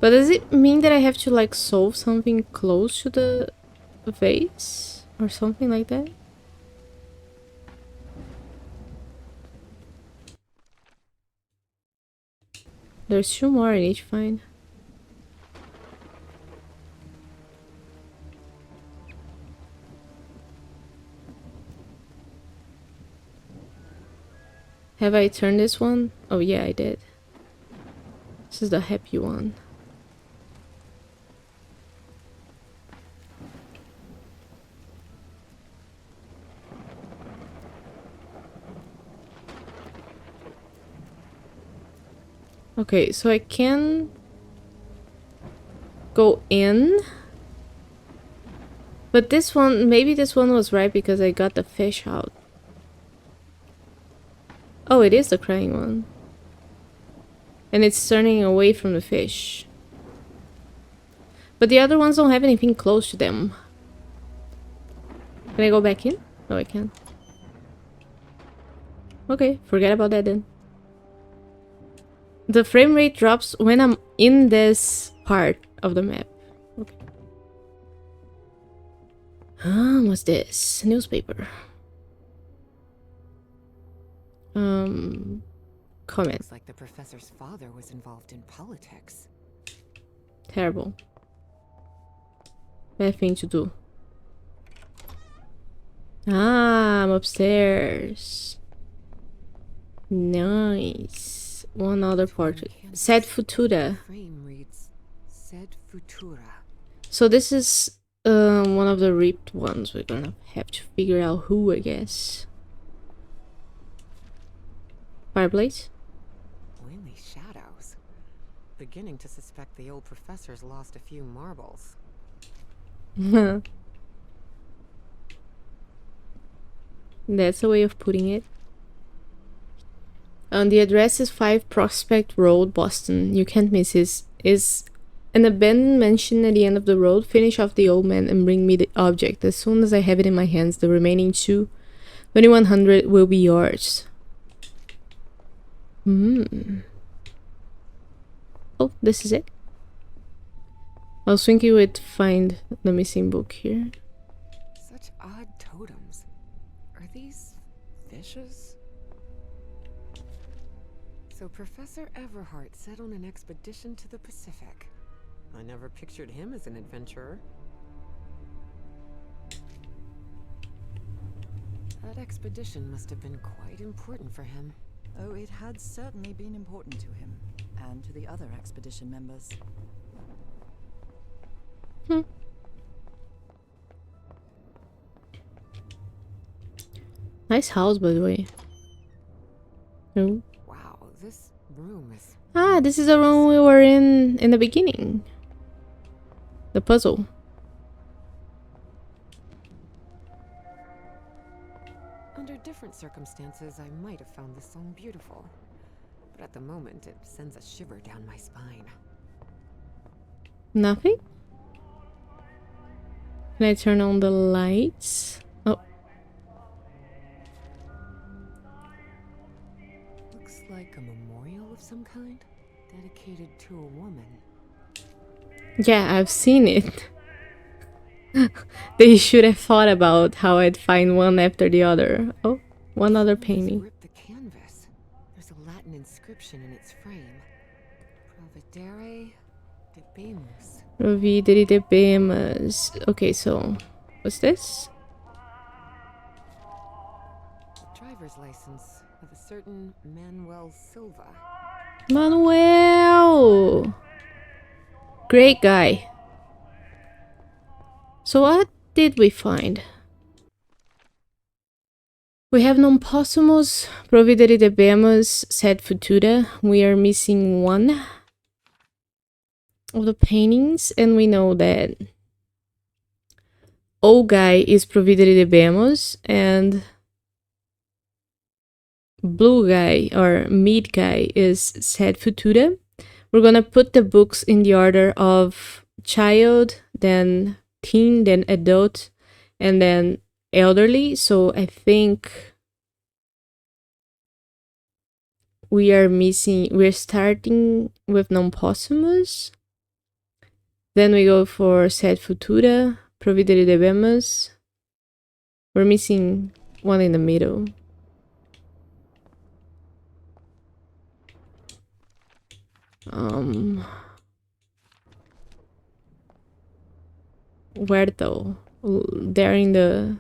But does it mean that I have to like solve something close to the vase? Or something like that? There's 2 more I need to find. Have I turned this one? Oh yeah, I did. This is the happy one. Okay, so I can go in. But this one, maybe this one was right because I got the fish out. Oh, it is the crying one. And it's turning away from the fish. But the other ones don't have anything close to them. Can I go back in? No, I can't. Okay, forget about that then. The frame rate drops when I'm in this part of the map. Okay. What's this? Newspaper. Comment. Looks like the professor's father was involved in politics. Terrible. Bad thing to do. Ah, I'm upstairs. Nice. One other portrait. Sed Futura. Frame reads Sed Futura. So this is one of the ripped ones. We're gonna have to figure out who, I guess. Fireplace? Oily shadows. Beginning to suspect the old professor's lost a few marbles. That's a way of putting it. The address is 5 Prospect Road, Boston. You can't miss this. Is an abandoned mansion at the end of the road. Finish off the old man and bring me the object. As soon as I have it in my hands, the remaining 2,100 will be yours. Oh, this is it. I was thinking we'd find the missing book here. Such odd totems. Are these fishes? So Professor Everhart set on an expedition to the Pacific. I never pictured him as an adventurer. That expedition must have been quite important for him. Oh, it had certainly been important to him, and to the other expedition members. Nice house, by the way. Oh. Wow, this room is... Ah, this is the room we were in the beginning. The puzzle. Under different circumstances, I might have found this song beautiful. But at the moment, it sends a shiver down my spine. Nothing? Can I turn on the lights? Oh. Looks like a memorial of some kind, dedicated to a woman. Yeah, I've seen it. They should have thought about how I'd find one after the other. Oh, one other painting. Rip the canvas. There's a Latin inscription in its frame. Providere debemus. Providere debemus. Okay, so what's this? The driver's license of a certain Manuel Silva. Manuel! Great guy. So what did we find? We have non possumus, providere debemus, sed futura. We are missing one of the paintings, and we know that old guy is providere debemus, and blue guy or mid guy is sed futura. We're gonna put the books in the order of child, then teen, then adult, and then elderly. So I think we're starting with non possumus. Then we go for sed futura, providere debemus. We're missing one in the middle. Where though? They're in the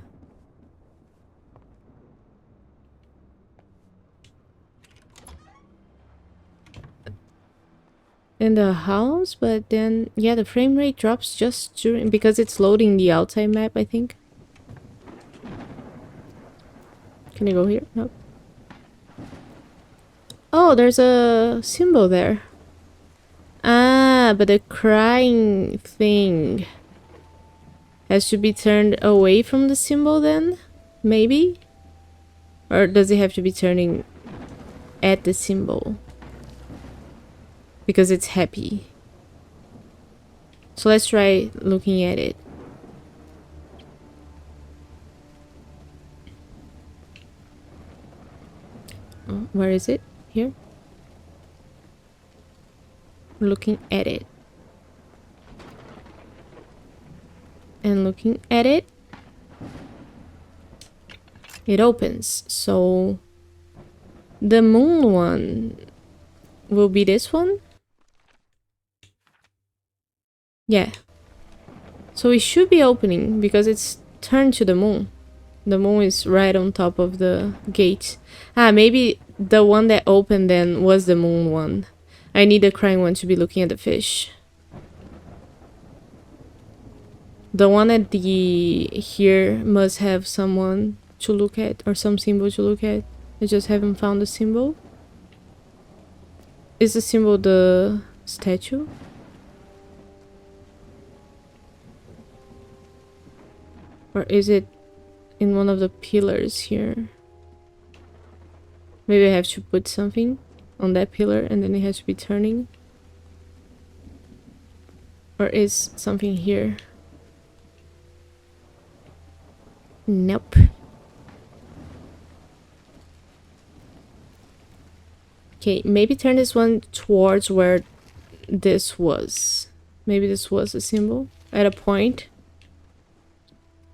house, but then yeah, the frame rate drops just during, because it's loading the outside map, I think. Can you go here? Nope. Oh, there's a symbol there. Ah, but the crying thing has to be turned away from the symbol then? Maybe? Or does it have to be turning at the symbol? Because it's happy. So let's try looking at it. Oh, where is it? Here? looking at it. And looking at it, it opens. So the moon one will be this one? Yeah. So it should be opening because it's turned to the moon. The moon is right on top of the gate. Ah, maybe the one that opened then was the moon one. I need the crying one to be looking at the fish. The one at the here must have someone to look at or some symbol to look at. I just haven't found the symbol. Is the symbol the statue? Or is it in one of the pillars here? Maybe I have to put something on that pillar and then it has to be turning. Or is something here? Nope. Okay, maybe turn this one towards where this was. Maybe this was a symbol at a point.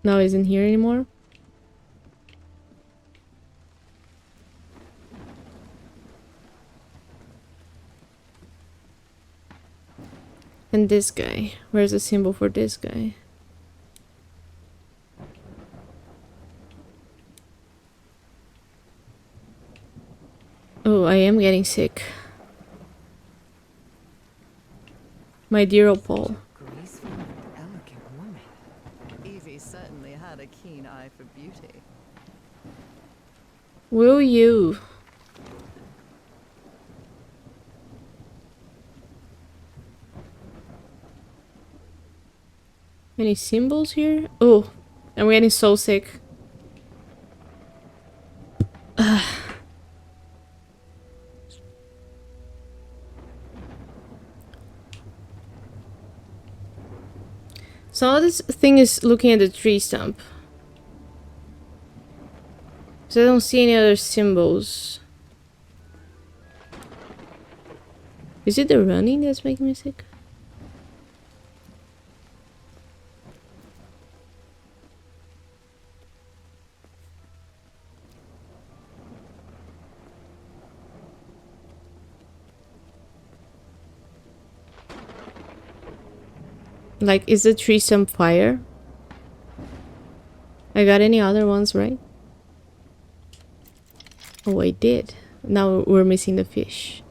Now it isn't here anymore. And this guy. Where's the symbol for this guy? Oh, I am getting sick. My dear old Paul. Graceful and elegant woman. Evie certainly had a keen eye for beauty. Will you? Any symbols here? Oh, I'm getting so sick. So this thing is looking at the tree stump. So I don't see any other symbols. Is it the running that's making me sick? Like, is the tree stump fire? I got any other ones, right? Oh, I did. Now we're missing the fish.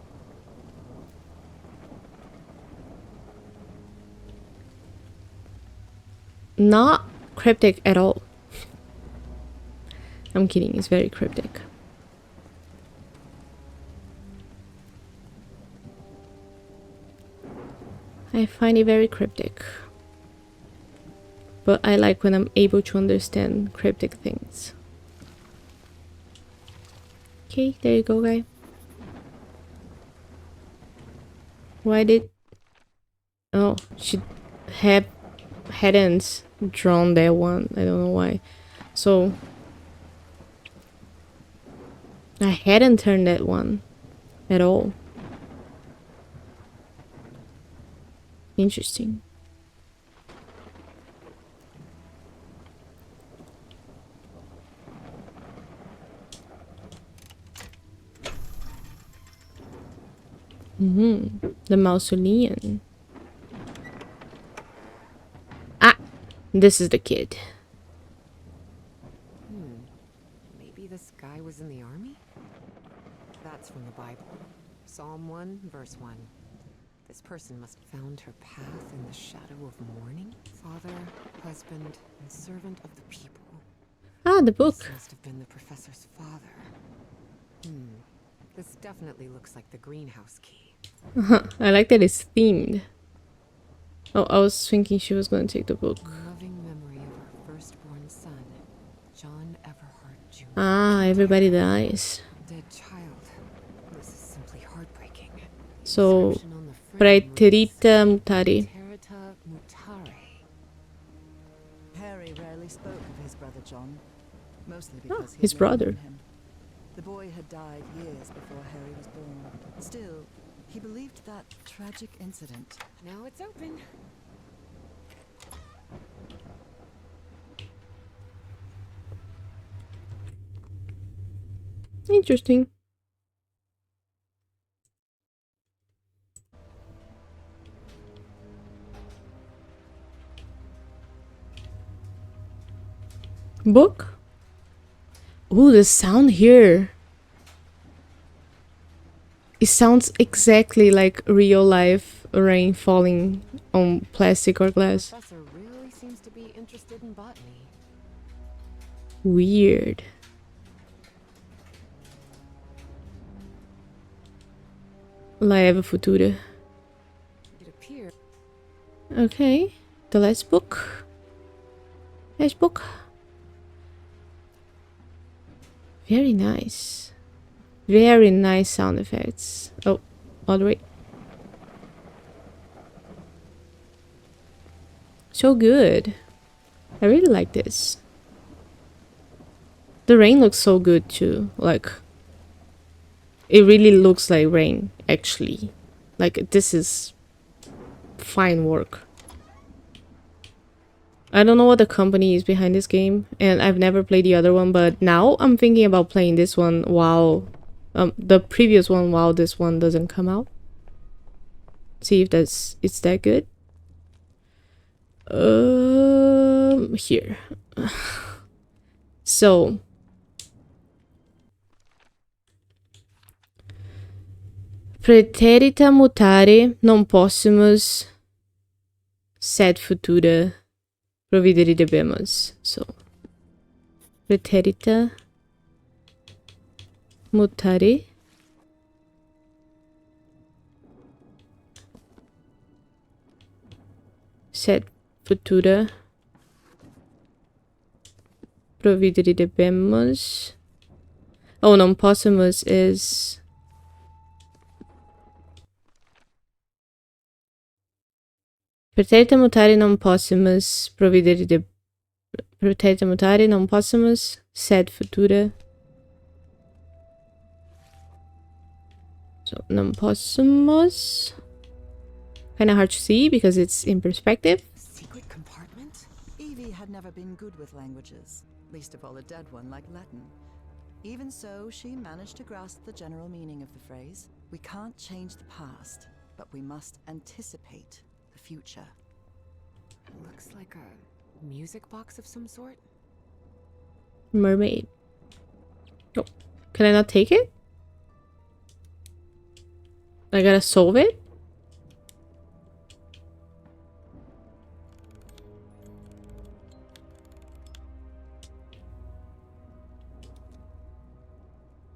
Not cryptic at all. I'm kidding, it's very cryptic. I find it very cryptic. But I like when I'm able to understand cryptic things. Okay, there you go, guy. Why did... Oh, she hadn't drawn that one. I don't know why. So... I hadn't turned that one at all. Interesting. The mausoleum. Ah! This is the kid. Maybe this guy was in the army? That's from the Bible. Psalm 1, verse 1. This person must have found her path in the shadow of mourning. Father, husband, and servant of the people. Ah, the book. This must have been the professor's father. This definitely looks like the greenhouse key. I like that it's themed. Oh, I was thinking she was going to take the book. Loving memory of her firstborn son, John Everhart Jr. Ah, everybody dies. Dead child. This is simply heartbreaking. So, Inscription on the frame reads, Praeterita mutari. Praeterita mutare. Harry rarely spoke of his brother John, mostly because he his had never brother. known him. The boy had died years before Harry was born. Still, He believed that tragic incident. Now it's open. Interesting. Book? Ooh, the sound here. It sounds exactly like real life rain falling on plastic or glass. Professor really seems to be interested in botany. Weird. La Eva Futura. It appears. Okay. The last book. Last book. Very nice. Very nice sound effects. Oh, all the way. So good. I really like this. The rain looks so good too. Like, it really looks like rain, actually. Like, this is fine work. I don't know what the company is behind this game, and I've never played the other one, but now I'm thinking about playing this one while the previous one while this one doesn't come out. See if it's that good. Here. So Preterita mutare non possumus, sed futura providere debemus. So Preterita mutare sed futura providere debemus. Oh, non possumus is Preterita mutare non possumus providere de Preterita mutare non possumus, sed futura. So non possumus. Kind of hard to see because it's in perspective. Secret compartment? Evie had never been good with languages, least of all a dead one like Latin. Even so, she managed to grasp the general meaning of the phrase. We can't change the past, but we must anticipate the future. Looks like a music box of some sort. Mermaid. Oh, can I not take it? I gotta solve it?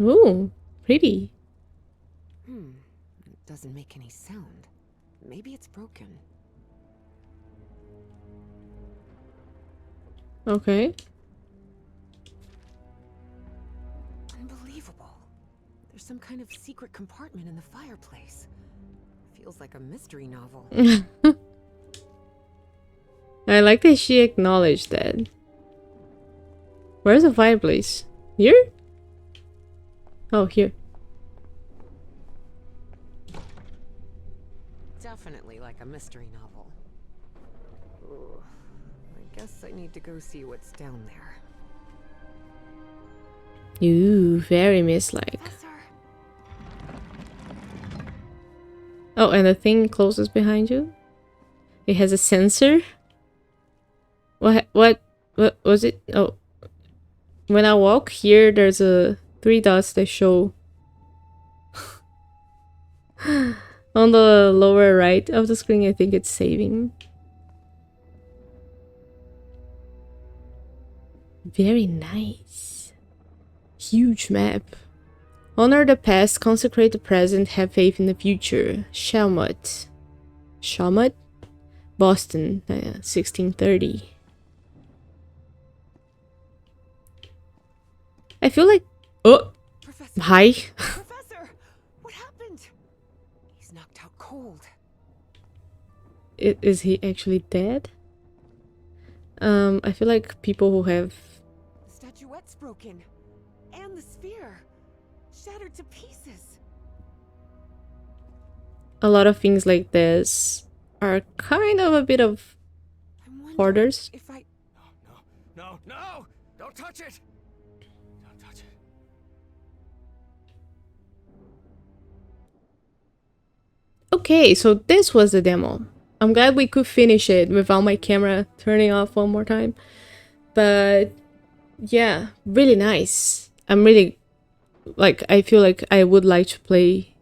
Ooh, pretty. It doesn't make any sound. Maybe it's broken. Okay. Unbelievable. There's some kind of secret compartment in the fireplace. Feels like a mystery novel. I like that she acknowledged that. Where's the fireplace? Here? Oh, here. Definitely like a mystery novel. Ooh, I guess I need to go see what's down there. Ooh, very Miss-like. Professor! Oh, and the thing closes behind you? It has a sensor? What was it? Oh. When I walk here, there's a 3 dots that show on the lower right of the screen. I think it's saving. Very nice. Huge map. Honor the past, consecrate the present, have faith in the future. Shalmut. Shalmut? Boston, 1630. I feel like... Oh! Professor! Hi. Professor! What happened? He's knocked out cold. Is he actually dead? I feel like people who have... The statuette's broken. And the sphere. Shattered to pieces. a lot of things like this are kind of a bit of I wonder hoarders. if I... No! Don't touch it! Don't touch it. Okay, so this was the demo. I'm glad we could finish it without my camera turning off one more time. But yeah, really nice. I'm really, like, I feel like I would like to play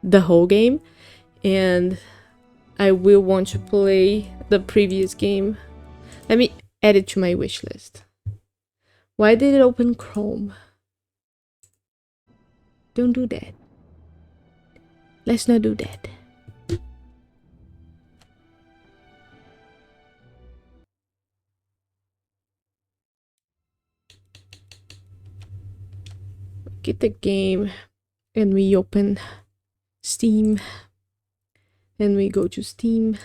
the whole game. And I will want to play the previous game. Let me add it to my wish list. Why did it open Chrome? Don't do that. Let's not do that. Get the game and we open Steam. And we go to Steam.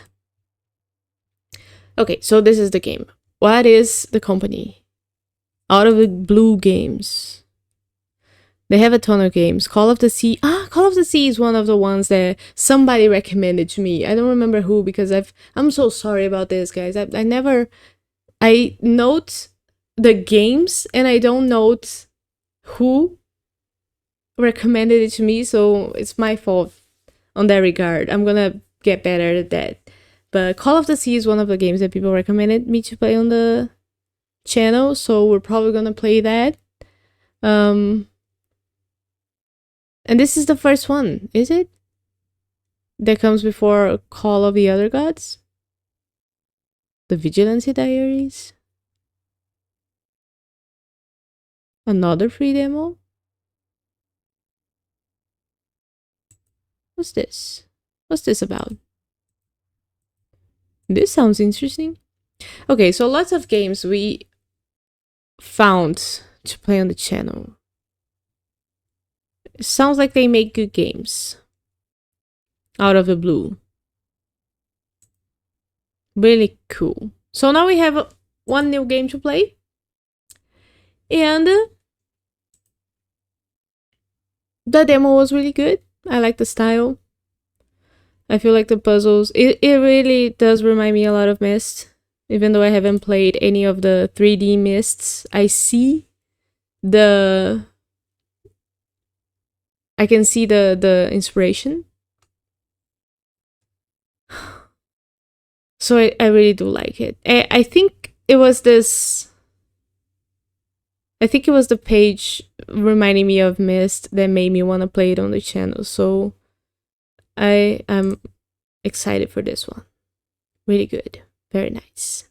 Okay, so this is the game. What is the company? Out of the Blue Games. They have a ton of games. Call of the Sea. Call of the Sea is one of the ones that somebody recommended to me. I don't remember who, because I'm so sorry about this, guys. I note the games and I don't note who recommended it to me, so it's my fault on that regard. I'm gonna get better at that. But Call of the Sea is one of the games that people recommended me to play on the channel, so we're probably gonna play that. And this is the first one, is it? That comes before Call of the Other Gods? The Vigilante Diaries? Another free demo? What's this? What's this about? This sounds interesting. Okay, so lots of games we found to play on the channel. It sounds like they make good games. Out of the blue. Really cool. So now we have one new game to play. And the demo was really good. I like the style. I feel like the puzzles, it really does remind me a lot of Myst. Even though I haven't played any of the 3D Mysts, I can see the inspiration. So I really do like it. I think it was the page reminding me of Myst that made me want to play it on the channel. So I am excited for this one. Really good. Very nice.